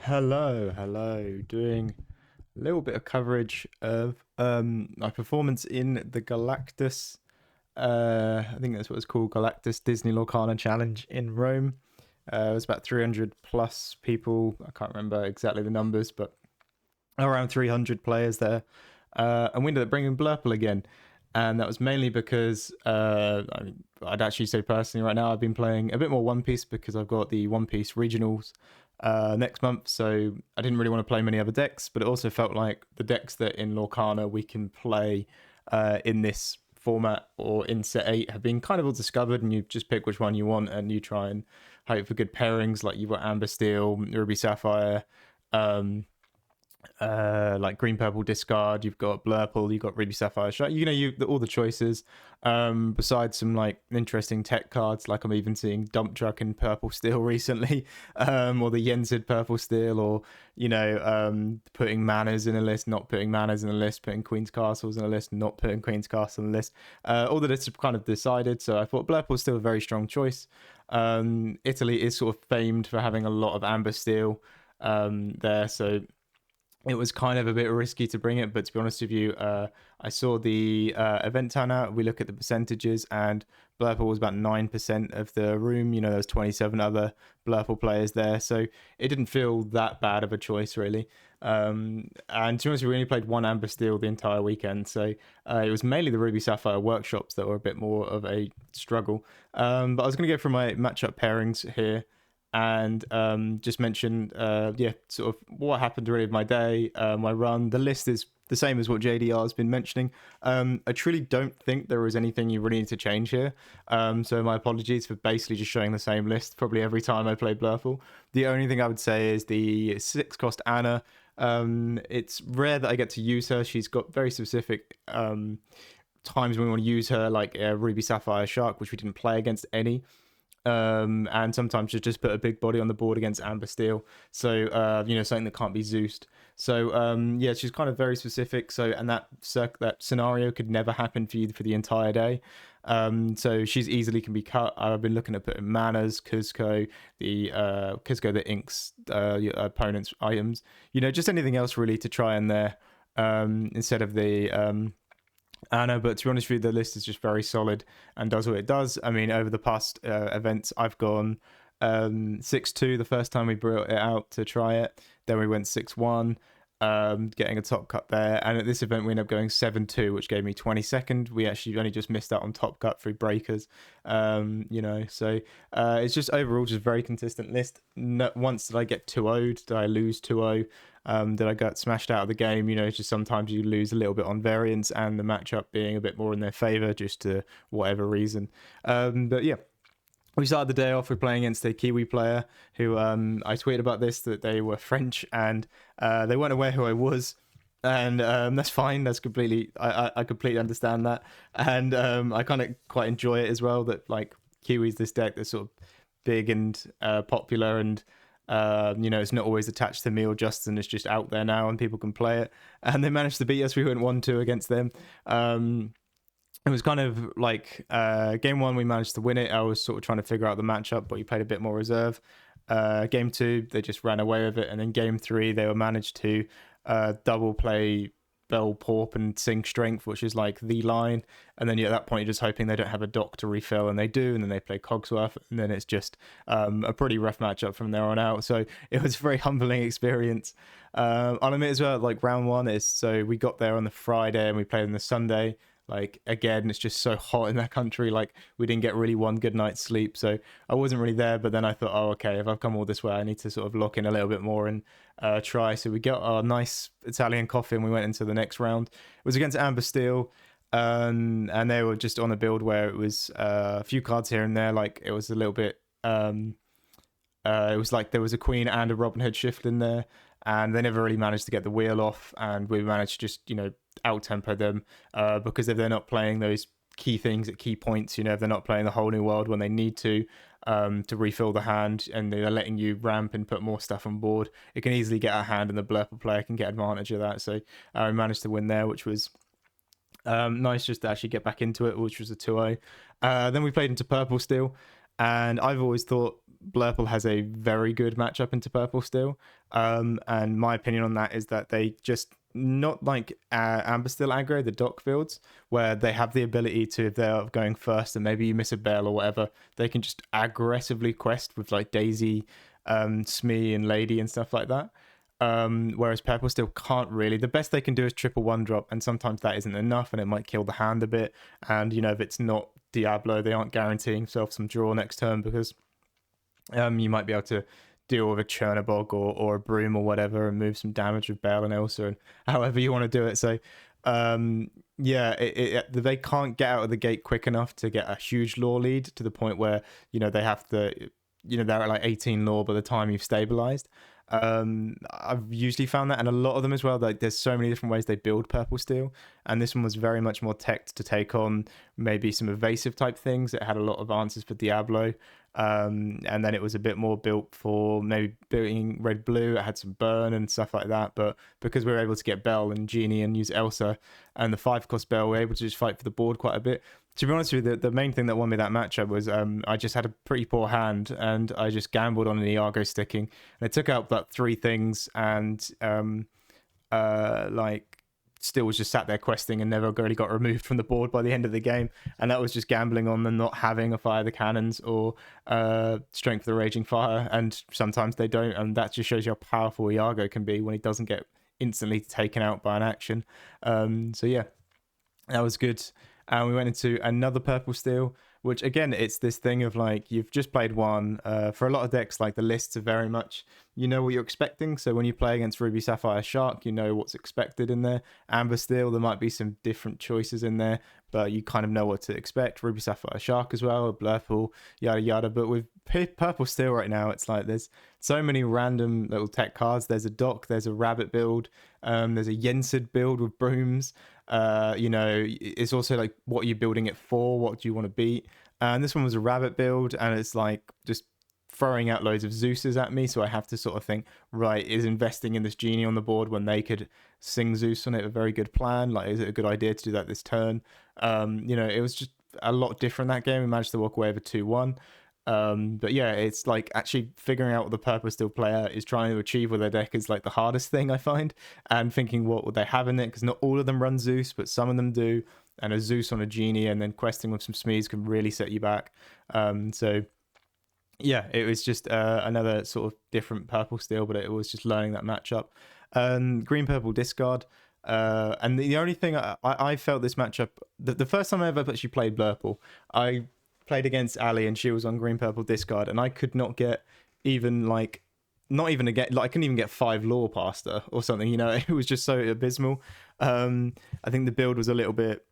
Hello. Doing a little bit of coverage of my performance in the Galactus. I think that's what it's called, Galactus Disney Lorcana Challenge in Rome. It was about 300 plus people. I can't remember exactly the numbers, but around 300 players there. And we ended up bringing Blurple again. And that was mainly because I'd actually say personally right now I've been playing a bit more One Piece because I've got the One Piece regionals next month. So I didn't really want to play many other decks, but it also felt like the decks that in Lorcana we can play in this format or in set 8 have been kind of all discovered, and you just pick which one you want and you try and hope for good pairings. Like you've got Amber Steel, Ruby Sapphire, um, like green purple discard, you've got Blurple, you've got Ruby Sapphire, all the choices, besides some like interesting tech cards, like I'm even seeing Dump Truck in purple steel recently, or the Yenzid purple steel, or putting manas in a list, not putting manas in a list, putting Queen's Castles in a list, not putting Queen's Castle in a list. All the lists are kind of decided, so I thought Blurple was still a very strong choice. Italy is sort of famed for having a lot of Amber Steel there, so it was kind of a bit risky to bring it, but to be honest with you, I saw the event turnout. We look at the percentages, and Blurple was about 9% of the room. You know, there's 27 other Blurple players there, so it didn't feel that bad of a choice, really. And to be honest, we only played one Amber Steel the entire weekend, so it was mainly the Ruby Sapphire workshops that were a bit more of a struggle. But I was going to go through my matchup pairings here and just mention sort of what happened really of my day, my run. The list is the same as what JDR has been mentioning. I truly don't think there is anything you really need to change here, so my apologies for basically just showing the same list probably every time I play Blurple. The only thing I would say is the 6 cost Anna. It's rare that I get to use her. She's got very specific times when we want to use her, like Ruby Sapphire Shark, which we didn't play against any. And sometimes just put a big body on the board against Amber Steel, so something that can't be Zeused. So she's kind of very specific. So and that scenario could never happen for you for the entire day. So she's easily can be cut. I've been looking at putting manas, Cusco, the Cusco that inks your opponent's items. Just anything else really to try in there instead of the Anna, but to be honest with you, the list is just very solid and does what it does. I mean, over the past events, I've gone 6-2 the first time we brought it out to try it. Then we went 6-1, getting a top cut there. And at this event, we ended up going 7-2, which gave me 22nd. We actually only just missed out on top cut through breakers. So it's just overall just a very consistent list. Once did I get 2-0'd? Did I lose 2-0? Did I get smashed out of the game? It's just sometimes you lose a little bit on variance and the matchup being a bit more in their favor, just to whatever reason. But yeah, we started the day off with playing against a Kiwi player who I tweeted about this, that they were French and they weren't aware who I was. And that's fine. That's completely, I completely understand that. And I kind of quite enjoy it as well, that like Kiwi's this deck that's sort of big and popular, and it's not always attached to me or Justin. It's just out there now and people can play it. And they managed to beat us. We went 1-2 against them. It was kind of like game 1 we managed to win it. I was sort of trying to figure out the matchup, but we played a bit more reserve. Game 2 they just ran away with it, and then game 3 they were managed to double play Bell Porp and Sing Strength, which is like the line, and then at that point you're just hoping they don't have a dock to refill, and they do, and then they play Cogsworth, and then it's just a pretty rough matchup from there on out. So it was a very humbling experience. I'll admit as well, like round 1 is, so we got there on the Friday and we played on the Sunday. Like again, it's just so hot in that country, like we didn't get really one good night's sleep, so I wasn't really there. But then I thought, oh okay, if I've come all this way I need to sort of lock in a little bit more and try. So we got our nice Italian coffee and we went into the next round. It was against Amber Steel, and they were just on a build where it was a few cards here and there. Like it was a little bit it was like there was a Queen and a Robin Hood shift in there, and they never really managed to get the wheel off, and we managed to just out-tempo them because if they're not playing those key things at key points, if they're not playing the whole new world when they need to refill the hand, and they're letting you ramp and put more stuff on board, it can easily get out of hand, and the Blurple player can get advantage of that. So we managed to win there, which was nice just to actually get back into it, which was a 2-0. Then we played into Purple Steel. And I've always thought Blurple has a very good matchup into Purple Steel. And my opinion on that is that they just, not like Amber Steel aggro, the dock fields, where they have the ability to, if they're going first and maybe you miss a bell or whatever, they can just aggressively quest with like Daisy, Smee, and Lady and stuff like that. Whereas Purple Steel can't really. The best they can do is triple one drop, and sometimes that isn't enough, and it might kill the hand a bit. And if it's not Diablo, they aren't guaranteeing themselves some draw next turn because you might be able to deal with a Chernobog or a Broom or whatever and move some damage with Bale and Elsa and however you want to do it. So yeah, they can't get out of the gate quick enough to get a huge lore lead to the point where they have to, they're at like 18 lore by the time you've stabilized. I've usually found that, and a lot of them as well, like there's so many different ways they build Purple Steel, and this one was very much more teched to take on maybe some evasive type things. It had a lot of answers for Diablo, and then it was a bit more built for maybe building red blue. It had some burn and stuff like that, but because we were able to get Belle and Genie and use Elsa and the 5-cost Belle, we were able to just fight for the board quite a bit. To be honest with you, the main thing that won me that matchup was I just had a pretty poor hand, and I just gambled on an Iago sticking, and it took out about 3 things, and like still was just sat there questing and never really got removed from the board by the end of the game. And that was just gambling on them not having a Fire the Cannons or Strength of the Raging Fire, and sometimes they don't, and that just shows you how powerful Iago can be when he doesn't get instantly taken out by an action. So yeah, that was good. And we went into another Purple Steel, which again, it's this thing of like, you've just played one. For a lot of decks, like the lists are very much, you know what you're expecting. So when you play against Ruby, Sapphire, Shark, you know what's expected in there. Amber Steel, there might be some different choices in there, but you kind of know what to expect. Ruby, Sapphire, Shark as well, Blurple, yada yada. But with Purple Steel right now, it's like there's so many random little tech cards. There's a Dock, there's a Rabbit build, there's a Yensid build with brooms. It's also like, what are you building it for? What do you want to beat? And this one was a Rabbit build, and it's like just throwing out loads of Zeus's at me. So I have to sort of think, right, is investing in this Genie on the board when they could sing Zeus on it a very good plan? Like, is it a good idea to do that this turn? It was just a lot different that game. We managed to walk away with 2-1. But yeah, it's like actually figuring out what the Purple Steel player is trying to achieve with their deck is like the hardest thing I find, and thinking what would they have in it, because not all of them run Zeus, but some of them do, and a Zeus on a Genie and then questing with some Smees can really set you back. So yeah, it was just another sort of different Purple Steel, but it was just learning that matchup. Green Purple discard. And the only thing I felt this matchup, the first time I ever actually played Blurple, I played against Ali and she was on Green Purple discard, and I could not get even like, not even get, like I couldn't even get 5 lore past her or something, it was just so abysmal. I think the build was a little bit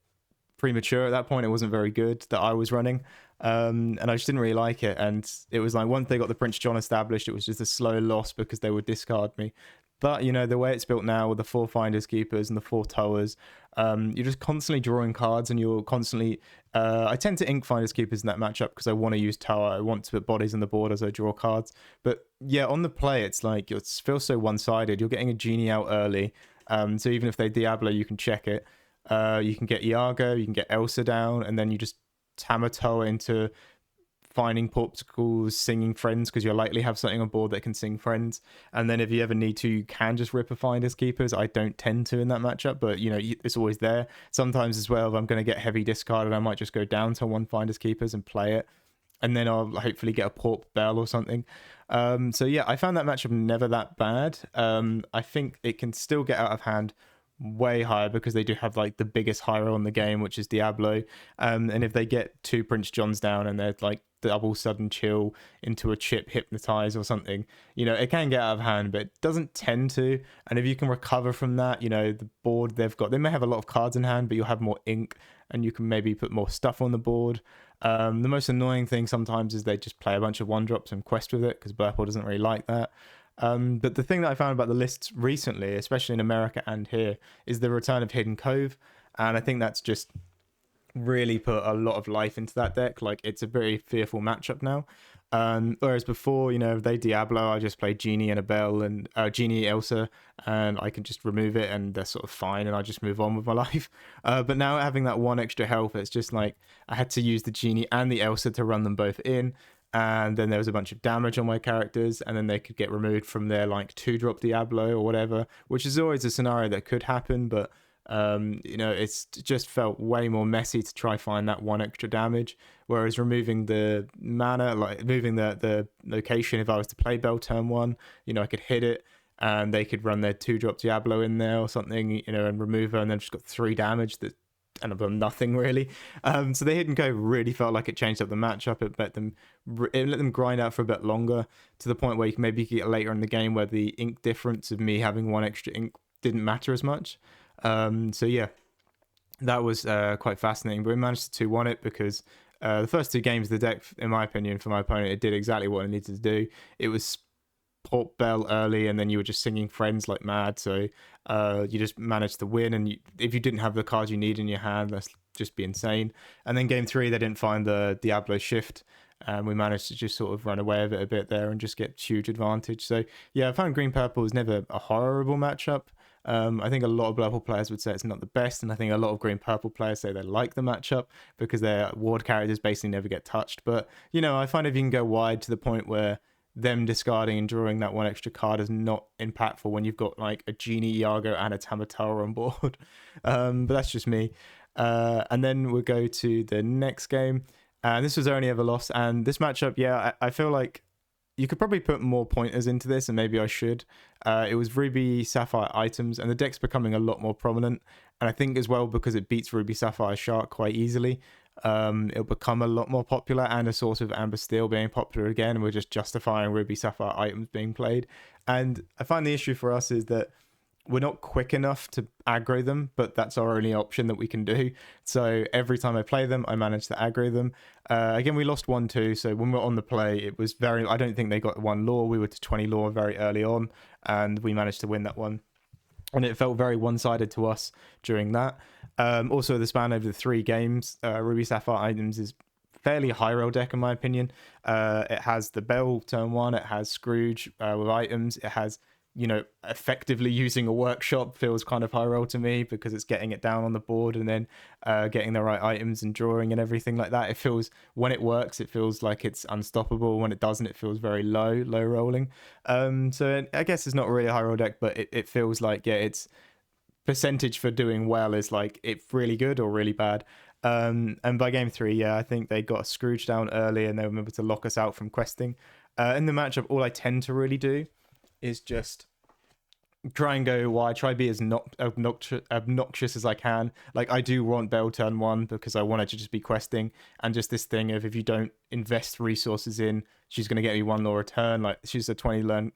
premature at that point. It wasn't very good that I was running, and I just didn't really like it. And it was like, once they got the Prince John established, it was just a slow loss because they would discard me. But the way it's built now with the 4 Finders Keepers and the 4 Towers, you're just constantly drawing cards, and you're constantly I tend to ink Finders Keepers in that matchup because I want to use Tower. I want to put bodies on the board as I draw cards. But yeah, on the play, it's like it feels so one-sided. You're getting a Genie out early, so even if they Diablo, you can check it. You can get Iago, you can get Elsa down, and then you just hammer Tower into finding Popsicles, singing Friends, because you'll likely have something on board that can sing Friends. And then if you ever need to, you can just rip a Finders Keepers. I don't tend to in that matchup, but it's always there. Sometimes as well, if I'm going to get heavy discarded, I might just go down to 1 Finders Keepers and play it, and then I'll hopefully get a Porp Bell or something. So yeah, I found that matchup never that bad. I think it can still get out of hand way higher because they do have like the biggest hero on the game, which is Diablo. And if they get 2 Prince Johns down and they're like double sudden chill into a chip hypnotize or something, it can get out of hand, but it doesn't tend to. And if you can recover from that, the board they may have a lot of cards in hand, but you'll have more ink and you can maybe put more stuff on the board. The most annoying thing sometimes is they just play a bunch of 1-drops and quest with it, because Blurple doesn't really like that. But the thing that I found about the lists recently, especially in America and here, is the return of Hidden Cove. And I think that's just really put a lot of life into that deck. Like, it's a very fearful matchup now. Whereas before, they Diablo, I just play Genie and a Bell, and Genie Elsa, and I can just remove it and they're sort of fine and I just move on with my life. But now having that 1 extra health, it's just like I had to use the Genie and the Elsa to run them both in. and then there was a bunch of damage on my characters, and then they could get removed from their like 2-drop Diablo or whatever, which is always a scenario that could happen, but it's just felt way more messy to try find that one extra damage, whereas removing the mana, like moving the location, if I was to play Bell turn 1, I could hit it and they could run their 2-drop Diablo in there or something, and remove her, and then just got 3 damage that and I've done nothing really. So the hidden code really felt like it changed up the matchup. It let them grind out for a bit longer, to the point where you can maybe get later in the game where the ink difference of me having 1 extra ink didn't matter as much. So yeah, that was quite fascinating. But we managed to 2-1 it because the first 2 games, the deck, in my opinion, for my opponent, it did exactly what it needed to do. It was port Bell early, and then you were just singing friends like mad, so you just managed to win. And if you didn't have the cards you need in your hand, that's just be insane. And then game 3, they didn't find the Diablo shift, and we managed to just sort of run away with it a bit there and just get huge advantage. So yeah, I found green purple was never a horrible matchup. I think a lot of Blurple players would say it's not the best, and I think a lot of green purple players say they like the matchup because their ward characters basically never get touched. But I find if you can go wide to the point where them discarding and drawing that 1 extra card is not impactful when you've got like a Genie, Iago, and a Tamatara on board. But that's just me. And then we'll go to the next game. And this was our only ever loss. And this matchup, yeah, I feel like you could probably put more pointers into this, and maybe I should. It was Ruby Sapphire items, and the deck's becoming a lot more prominent. And I think as well, because it beats Ruby Sapphire Shark quite easily, it'll become a lot more popular, and a source of Amber Steel being popular again. We're just justifying Ruby Sapphire items being played. And I find the issue for us is that we're not quick enough to aggro them, but that's our only option that we can do. So every time I play them, I manage to aggro them. Again, we lost 1-2, so when we were on the play, it was I don't think they got 1 lore. We were to 20 lore very early on, and we managed to win that one. And it felt very one-sided to us during that. Also, the span over the 3 games, Ruby Sapphire items is fairly high roll deck in my opinion. It has the Bell turn 1, it has Scrooge with items, it has effectively using a workshop feels kind of high roll to me, because it's getting it down on the board and then getting the right items and drawing and everything like that. It feels, when it works, it feels like it's unstoppable. When it doesn't, it feels very low rolling. So I guess it's not really a high roll deck, but it feels like, yeah, its percentage for doing well is like it's really good or really bad. And by game 3, yeah, I think they got Scrooge down early and they were able to lock us out from questing. In the matchup, all I tend to really do is just try and go wide, try to be as obnoxious as I can. Like, I do want Bell turn 1 because I want her to just be questing, and just this thing of, if you don't invest resources in, she's going to get me 1 lore a turn. Like, she's a 20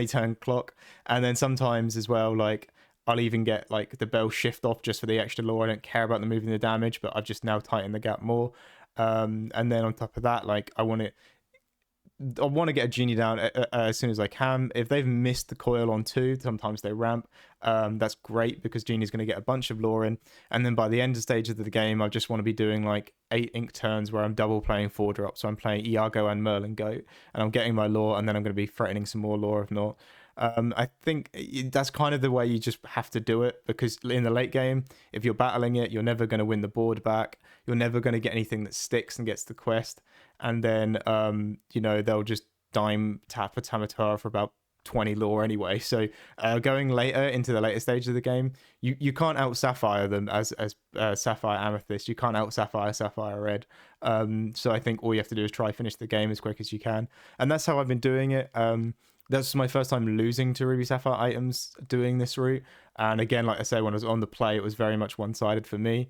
turn clock. And then sometimes as well, like, I'll even get like the Bell shift off just for the extra lore. I don't care about the moving the damage, but I've just now tightened the gap more. And then on top of that, like, I want to get a Genie down as soon as I can. If they've missed the coil on 2, sometimes they ramp. That's great, because Genie's going to get a bunch of lore in. And then by the end of stage of the game, I just want to be doing like 8 ink turns where I'm double playing 4 drops. So I'm playing Iago and Merlin Goat, and I'm getting my lore, and then I'm going to be threatening some more lore if not. I think that's kind of the way you just have to do it, because in the late game, if you're battling it, you're never going to win the board back. You're never going to get anything that sticks and gets the quest. And then, they'll just dime tap a Tamatara for about 20 lore anyway. So going later into the later stage of the game, you can't out Sapphire them as Sapphire Amethyst. You can't out Sapphire Red. So I think all you have to do is try finish the game as quick as you can. And that's how I've been doing it. That's my first time losing to Ruby Sapphire items doing this route. And again, like I say, when I was on the play, it was very much one-sided for me.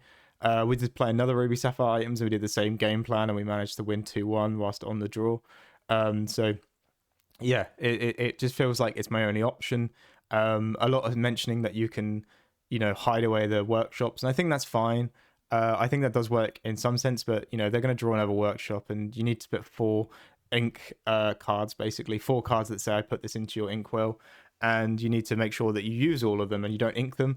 We did play another Ruby Sapphire items, and we did the same game plan, and we managed to win 2-1 whilst on the draw. So yeah, it just feels like it's my only option. A lot of mentioning that you can, hide away the workshops, and I think that's fine. I think that does work in some sense, but they're going to draw another workshop, and you need to put 4 ink cards, basically 4 cards that say I put this into your inkwell, and you need to make sure that you use all of them and you don't ink them.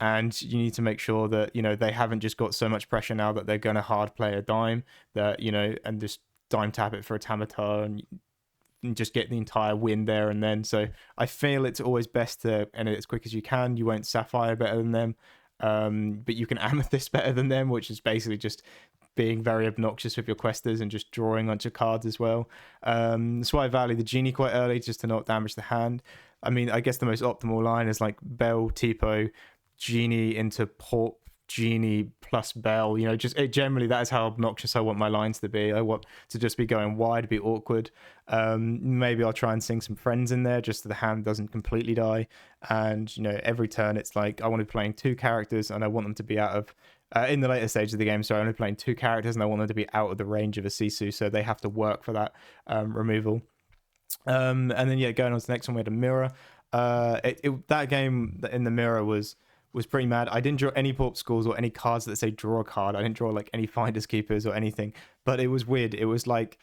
And you need to make sure that they haven't just got so much pressure now that they're going to hard play a dime, that and just dime tap it for a Tamatar and just get the entire win there and then. So I feel it's always best to end it as quick as you can. You won't Sapphire better than them, but you can Amethyst better than them, which is basically just being very obnoxious with your questers and just drawing onto cards as well. That's why I value the genie quite early, just to not damage the hand. I mean, I guess the most optimal line is like Bell, Tipo, Genie into Port, Genie plus Bell. You know, just generally that is how obnoxious I want my lines to be. I want to just be going wide, be awkward. Maybe I'll try and sing some friends in there just so the hand doesn't completely die. And, you know, every turn it's like I want to be playing 2 characters and I want them to be out of in the later stage of the game, so I'm only playing 2 characters and I want them to be out of the range of a Sisu, so they have to work for that removal. And then going on to the next one, we had a mirror. That game in the mirror was pretty mad. I didn't draw any pop schools or any cards that say draw a card. I didn't draw like any finders keepers or anything, but it was weird. It was like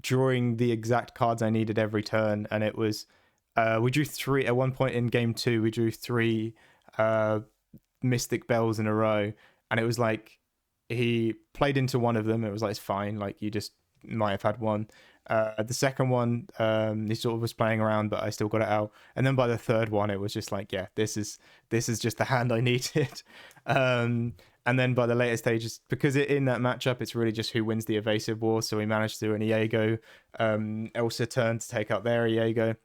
drawing the exact cards I needed every turn, and it was we drew 3 at one point in game 2. We drew 3 Mystic Bells in a row, and it was like he played into one of them. It was like, it's fine, like you just might have had one. The second one, he sort of was playing around, but I still got it out. And then by the third one, it was just like, yeah, this is just the hand I needed. And then by the later stages, because in that matchup, it's really just who wins the evasive war. So we managed to do an Iago Elsa turn to take out their Iago,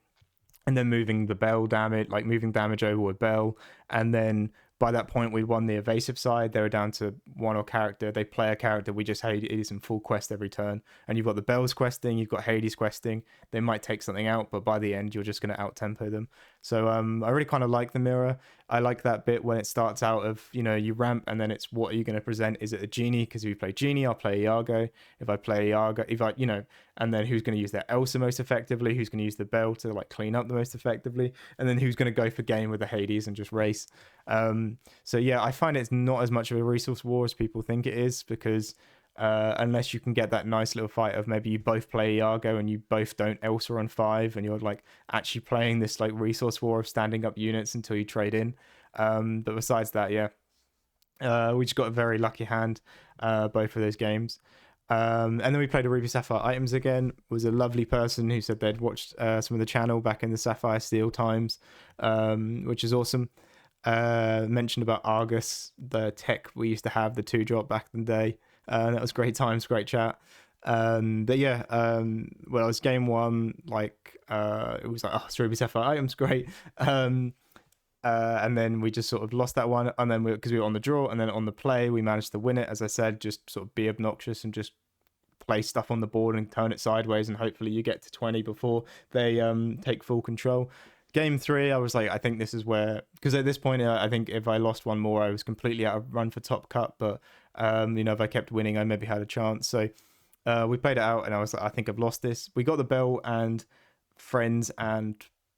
and then moving the Bell damage, like moving damage over with Bell, and then by that point, we won the evasive side. They were down to 1 or character. They play a character. We just Hades in full quest every turn. And you've got the Bells questing. You've got Hades questing. They might take something out, but by the end, you're just going to out-tempo them. So I really kind of like the mirror. I like that bit when it starts out of, you know, you ramp and then it's what are you going to present? Is it a Genie? Because if you play Genie, I'll play Iago. If I play Iago, and then who's going to use their Elsa most effectively? Who's going to use the Bell to like clean up the most effectively? And then who's going to go for game with the Hades and just race? So yeah, I find it's not as much of a resource war as people think it is, because unless you can get that nice little fight of maybe you both play Iago and you both don't Elsa on 5, and you're like actually playing this like resource war of standing up units until you trade in. But besides that, we just got a very lucky hand both of those games. And then we played a Ruby Sapphire items again. It was a lovely person who said they'd watched some of the channel back in the Sapphire Steel times, which is awesome. Mentioned about Argus, the tech we used to have, the 2-drop back in the day. That was great times, great chat. But yeah, well, it was game 1, like it was like, oh, it's Ruby Sapphire items, great. And then we just sort of lost that one, and then because we were on the draw, and then on the play we managed to win it. As I said, just sort of be obnoxious and just play stuff on the board and turn it sideways, and hopefully you get to 20 before they take full control. Game 3, I was like, I think this is where, because at this point, I think if I lost one more, I was completely out of run for top cut. But if I kept winning, I maybe had a chance. So we played it out, and I was like, I think I've lost this. We got the Bell and Friends and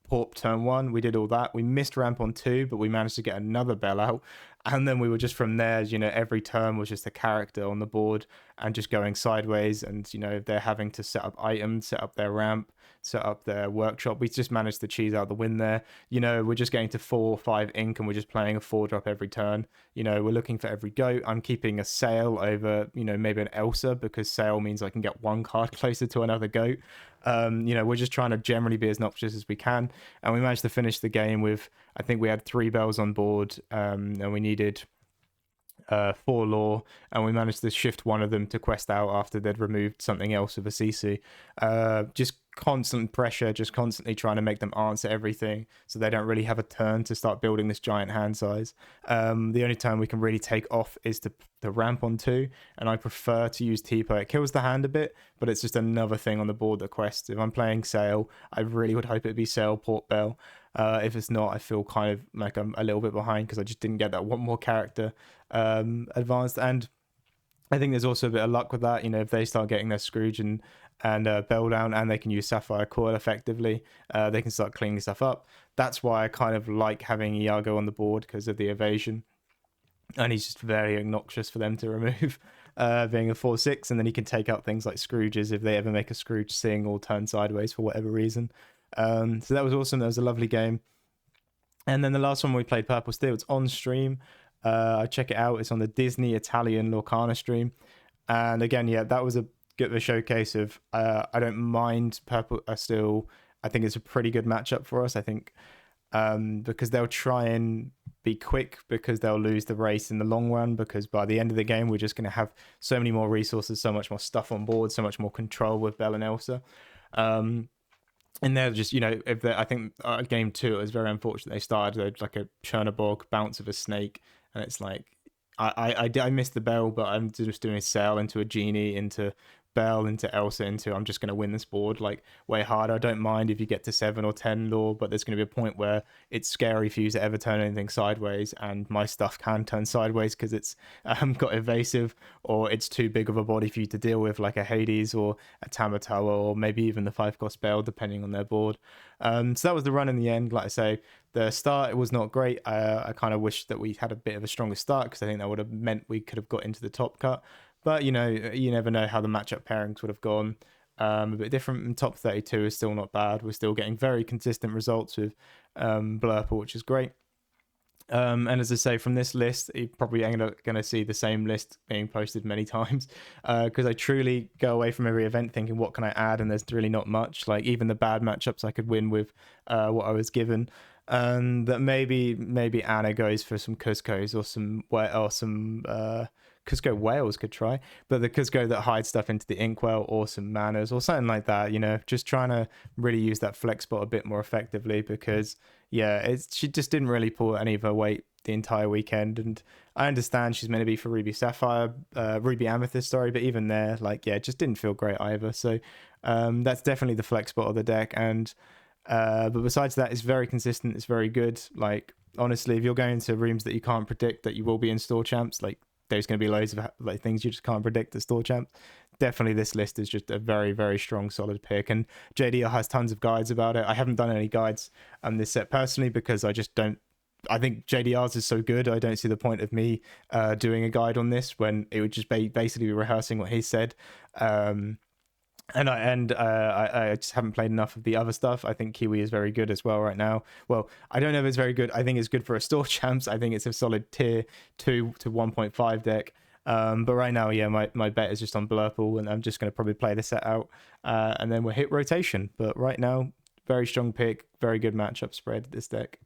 Porp turn 1. We did all that. We missed ramp on 2, but we managed to get another Bell out. And then we were just from there, every turn was just a character on the board and just going sideways. And, they're having to set up items, set up their ramp, set up their workshop. We just managed to cheese out the win there. We're just getting to 4 or 5 ink, and we're just playing a 4-drop every turn. We're looking for every goat. I'm keeping a Sail over, maybe an Elsa, because Sail means I can get 1 card closer to another goat. We're just trying to generally be as obnoxious as we can. And we managed to finish the game with, I think we had 3 Bells on board, and we needed 4 lore, and we managed to shift one of them to quest out after they'd removed something else with a Sisu. Just constant pressure, just constantly trying to make them answer everything so they don't really have a turn to start building this giant hand size. The only turn we can really take off is to ramp on 2, and I prefer to use Tipo. It kills the hand a bit, but it's just another thing on the board that quests. If I'm playing Sail, I really would hope it'd be Sail, Port, Bell. If it's not, I feel kind of like I'm a little bit behind because I just didn't get that one more character advanced. And I think there's also a bit of luck with that. If they start getting their Scrooge and Bell down, and they can use Sapphire Coil effectively, they can start cleaning stuff up. That's why I kind of like having Iago on the board, because of the evasion. And he's just very obnoxious for them to remove, being a 4/6, and then he can take out things like Scrooges if they ever make a Scrooge sing or turn sideways for whatever reason. So that was awesome. That was a lovely game. And then the last one we played, Purple Steel. It's on stream. Check it out. It's on the Disney Italian Lorcana stream. And again, that was a bit of a showcase of I don't mind Purple Steel. I think it's a pretty good matchup for us. I think because they'll try and be quick because they'll lose the race in the long run, because by the end of the game we're just going to have so many more resources, so much more stuff on board, so much more control with Bell and Elsa. And they're just, if I think game 2, it was very unfortunate they started like a Chernobog bounce of a snake, and it's like I missed the Bell, but I'm just doing a sail into a genie, into Bell, into Elsa, into I'm just going to win this board like way harder. I don't mind if you get to 7 or 10 lore, but there's going to be a point where it's scary for you to ever turn anything sideways, and my stuff can turn sideways because it's got evasive, or it's too big of a body for you to deal with, like a Hades or a Tamatoa, or maybe even the 5-cost Bell, depending on their board. So that was the run in the end. Like I say, the start, it was not great. I kind of wish that we had a bit of a stronger start, because I think that would have meant we could have got into the top cut. But, you never know how the matchup pairings would have gone. A bit different, and top 32 is still not bad. We're still getting very consistent results with Blurple, which is great. And as I say, from this list, you probably ain't going to see the same list being posted many times, because I truly go away from every event thinking, what can I add? And there's really not much. Like, even the bad matchups I could win with what I was given. And that maybe Anna goes for some Cuscos, or some Cusco whales could try, but the Cusco that hides stuff into the inkwell, or some manners or something like that, just trying to really use that flex spot a bit more effectively, because she just didn't really pull any of her weight the entire weekend. And I understand she's meant to be for Ruby Sapphire, Ruby Amethyst, sorry, but even there, it just didn't feel great either. So that's definitely the flex spot of the deck. And but besides that, it's very consistent, it's very good. Like, honestly, if you're going to rooms that you can't predict that you will be in store champs, like, there's going to be loads of things you just can't predict at store champs. Definitely this list is just a very, very strong, solid pick. And JDR has tons of guides about it. I haven't done any guides on this set personally, because I think JDR's is so good, I don't see the point of me doing a guide on this, when it would just basically be rehearsing what he said. And I just haven't played enough of the other stuff. I think Kiwi is very good as well right now. Well, I don't know if it's very good. I think it's good for a store champs. I think it's a solid tier 2 to 1.5 deck. But right now, my bet is just on Blurple, and I'm just going to probably play the set out, and then we'll hit rotation. But right now, very strong pick, very good matchup spread, this deck.